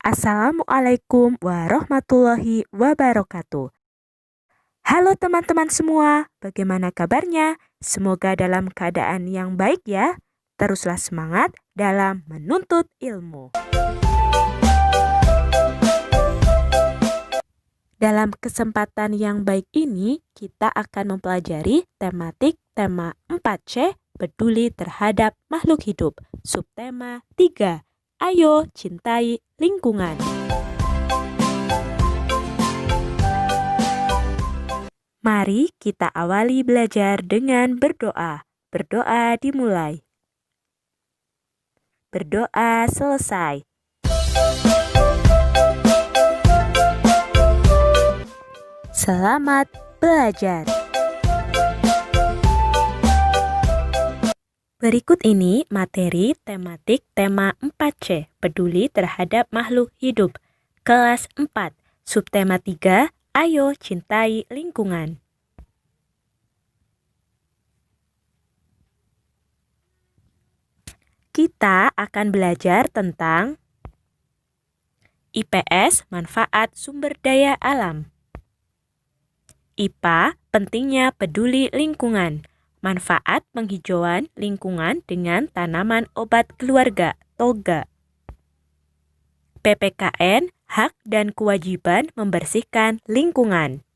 Assalamualaikum warahmatullahi wabarakatuh. Halo teman-teman semua, bagaimana kabarnya? Semoga dalam keadaan yang baik ya. Teruslah semangat dalam menuntut ilmu. Dalam kesempatan yang baik ini, kita akan mempelajari tematik tema 4C, peduli terhadap makhluk hidup. Subtema 3, ayo cintai lingkungan. Mari kita awali belajar dengan berdoa. Berdoa dimulai. Berdoa selesai. Selamat belajar. Berikut ini materi tematik tema 4C, peduli terhadap makhluk hidup. Kelas 4, subtema 3, ayo cintai lingkungan. Kita akan belajar tentang IPS, manfaat sumber daya alam. IPA, pentingnya peduli lingkungan. Manfaat penghijauan lingkungan dengan tanaman obat keluarga, toga. PPKN, hak dan kewajiban membersihkan lingkungan.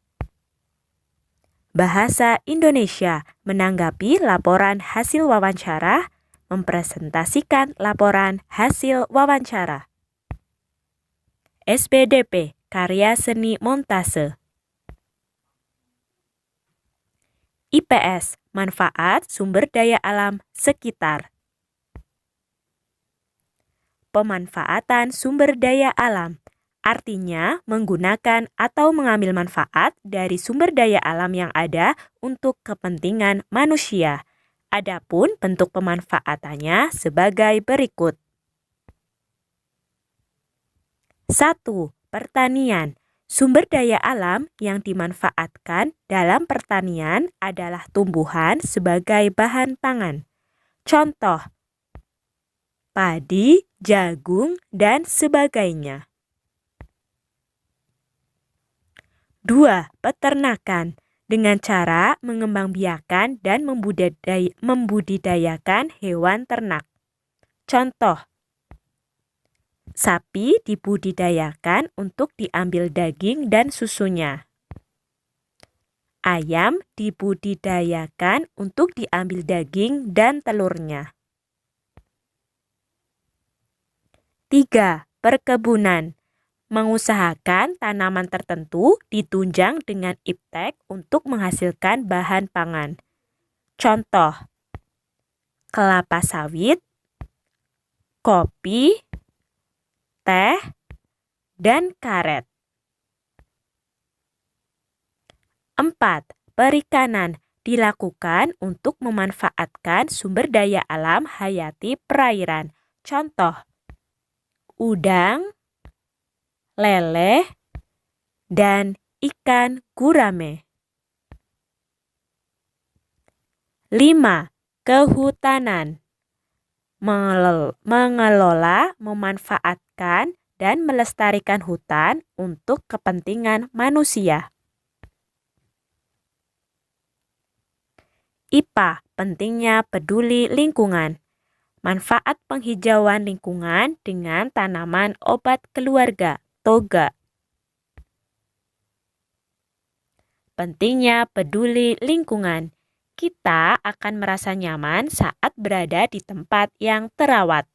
Bahasa Indonesia, menanggapi laporan hasil wawancara, mempresentasikan laporan hasil wawancara. SBDP, karya seni montase. IPS, manfaat sumber daya alam sekitar. Pemanfaatan sumber daya alam, artinya menggunakan atau mengambil manfaat dari sumber daya alam yang ada untuk kepentingan manusia. Adapun bentuk pemanfaatannya sebagai berikut. 1. Pertanian. Sumber daya alam yang dimanfaatkan dalam pertanian adalah tumbuhan sebagai bahan pangan. Contoh, padi, jagung, dan sebagainya. 2. Peternakan. Dengan cara mengembangbiakan dan membudidayakan hewan ternak. Contoh, sapi dibudidayakan untuk diambil daging dan susunya. Ayam dibudidayakan untuk diambil daging dan telurnya. 3. Perkebunan. Mengusahakan tanaman tertentu ditunjang dengan iptek untuk menghasilkan bahan pangan. Contoh, kelapa sawit, kopi, teh, dan karet. 4. Perikanan dilakukan untuk memanfaatkan sumber daya alam hayati perairan. Contoh, udang, lele, dan ikan gurame. 5. Kehutanan. Mengelola, memanfaatkan, dan melestarikan hutan untuk kepentingan manusia. IPA, pentingnya peduli lingkungan. Manfaat penghijauan lingkungan dengan tanaman obat keluarga, toga. Pentingnya peduli lingkungan. Kita akan merasa nyaman saat berada di tempat yang terawat.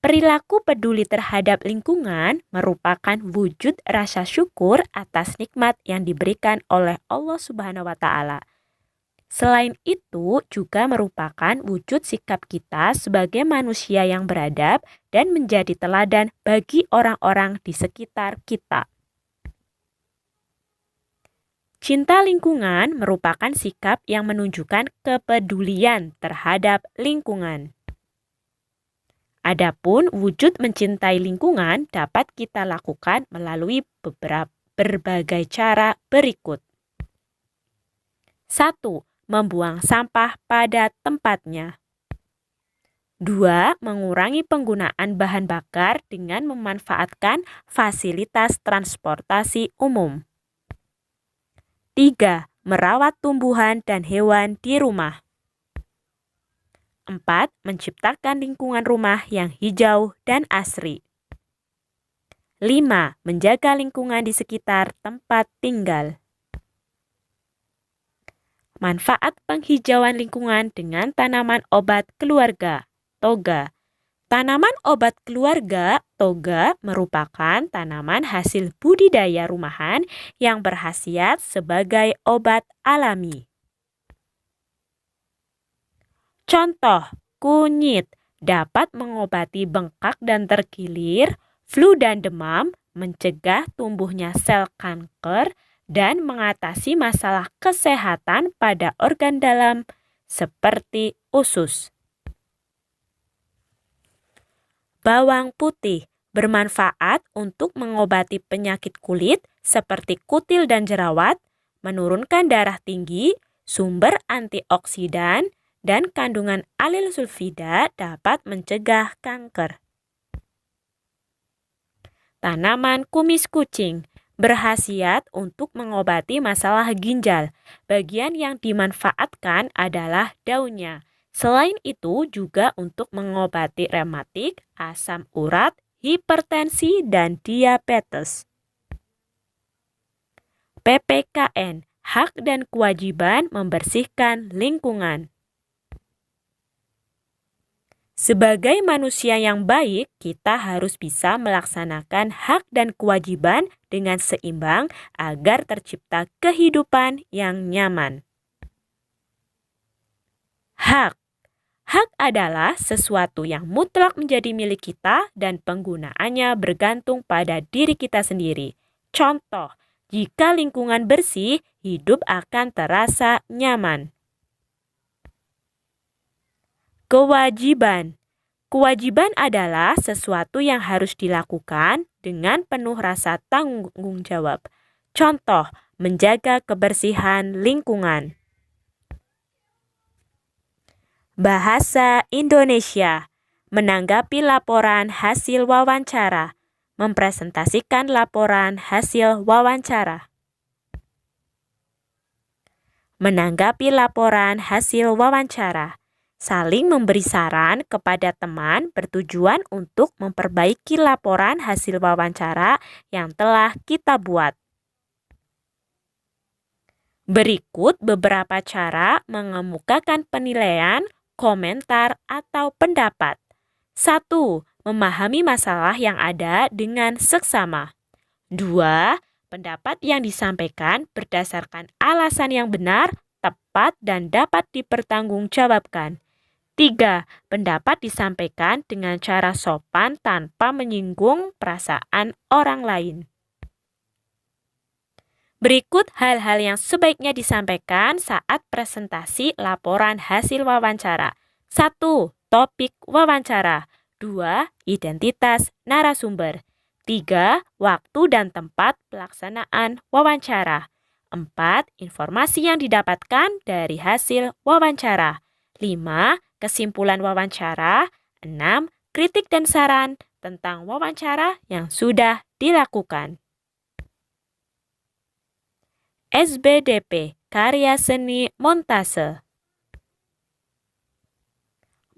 Perilaku peduli terhadap lingkungan merupakan wujud rasa syukur atas nikmat yang diberikan oleh Allah Subhanahu wa Ta'ala. Selain itu, juga merupakan wujud sikap kita sebagai manusia yang beradab dan menjadi teladan bagi orang-orang di sekitar kita. Cinta lingkungan merupakan sikap yang menunjukkan kepedulian terhadap lingkungan. Adapun wujud mencintai lingkungan dapat kita lakukan melalui berbagai cara berikut. 1. Membuang sampah pada tempatnya. 2. Mengurangi penggunaan bahan bakar dengan memanfaatkan fasilitas transportasi umum. 3. Merawat tumbuhan dan hewan di rumah. 4. Menciptakan lingkungan rumah yang hijau dan asri. 5. Menjaga lingkungan di sekitar tempat tinggal. Manfaat penghijauan lingkungan dengan tanaman obat keluarga, toga. Tanaman obat keluarga, toga, merupakan tanaman hasil budidaya rumahan yang berkhasiat sebagai obat alami. Contoh, kunyit dapat mengobati bengkak dan terkilir, flu dan demam, mencegah tumbuhnya sel kanker, dan mengatasi masalah kesehatan pada organ dalam seperti usus. Bawang putih bermanfaat untuk mengobati penyakit kulit seperti kutil dan jerawat, menurunkan darah tinggi, sumber antioksidan, dan kandungan alil sulfida dapat mencegah kanker. Tanaman kumis kucing berkhasiat untuk mengobati masalah ginjal. Bagian yang dimanfaatkan adalah daunnya. Selain itu juga untuk mengobati rematik, asam urat, hipertensi, dan diabetes. PPKN, hak dan kewajiban membersihkan lingkungan. Sebagai manusia yang baik, kita harus bisa melaksanakan hak dan kewajiban dengan seimbang agar tercipta kehidupan yang nyaman. Hak. Hak adalah sesuatu yang mutlak menjadi milik kita dan penggunaannya bergantung pada diri kita sendiri. Contoh, jika lingkungan bersih, hidup akan terasa nyaman. Kewajiban. Kewajiban adalah sesuatu yang harus dilakukan dengan penuh rasa tanggung jawab. Contoh, menjaga kebersihan lingkungan. Bahasa Indonesia. Menanggapi laporan hasil wawancara. Mempresentasikan laporan hasil wawancara. Menanggapi laporan hasil wawancara. Saling memberi saran kepada teman bertujuan untuk memperbaiki laporan hasil wawancara yang telah kita buat. Berikut beberapa cara mengemukakan penilaian, komentar, atau pendapat. 1. Memahami masalah yang ada dengan seksama. 2. Pendapat yang disampaikan berdasarkan alasan yang benar, tepat, dan dapat dipertanggungjawabkan. 3. Pendapat disampaikan dengan cara sopan tanpa menyinggung perasaan orang lain. Berikut hal-hal yang sebaiknya disampaikan saat presentasi laporan hasil wawancara. 1. Topik wawancara. 2. Identitas narasumber. 3. Waktu dan tempat pelaksanaan wawancara. 4. Informasi yang didapatkan dari hasil wawancara. 5. Kesimpulan wawancara. 6. Kritik dan saran tentang wawancara yang sudah dilakukan. SBDP, karya seni montase.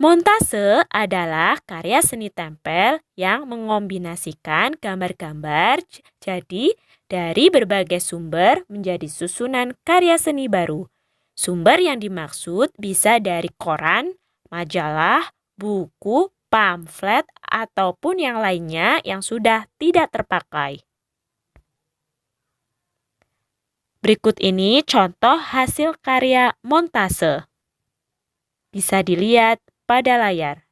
Montase adalah karya seni tempel yang mengombinasikan gambar-gambar jadi dari berbagai sumber menjadi susunan karya seni baru. Sumber yang dimaksud bisa dari koran, majalah, buku, pamflet, ataupun yang lainnya yang sudah tidak terpakai. Berikut ini contoh hasil karya montase. Bisa dilihat pada layar.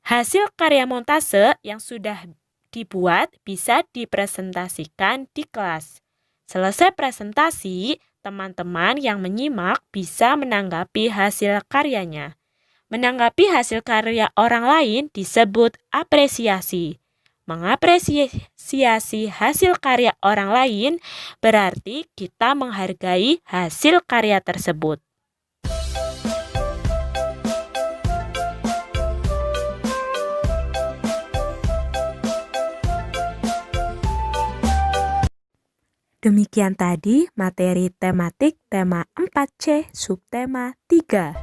Hasil karya montase yang sudah dibuat bisa dipresentasikan di kelas. Selesai presentasi, teman-teman yang menyimak bisa menanggapi hasil karyanya. Menanggapi hasil karya orang lain disebut apresiasi. Mengapresiasi hasil karya orang lain berarti kita menghargai hasil karya tersebut. Demikian tadi materi tematik tema 4C subtema 3.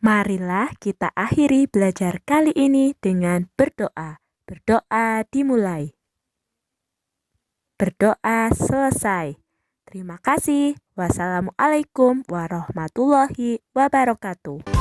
Marilah kita akhiri belajar kali ini dengan berdoa. Berdoa dimulai. Berdoa selesai. Terima kasih. Wassalamualaikum warahmatullahi wabarakatuh.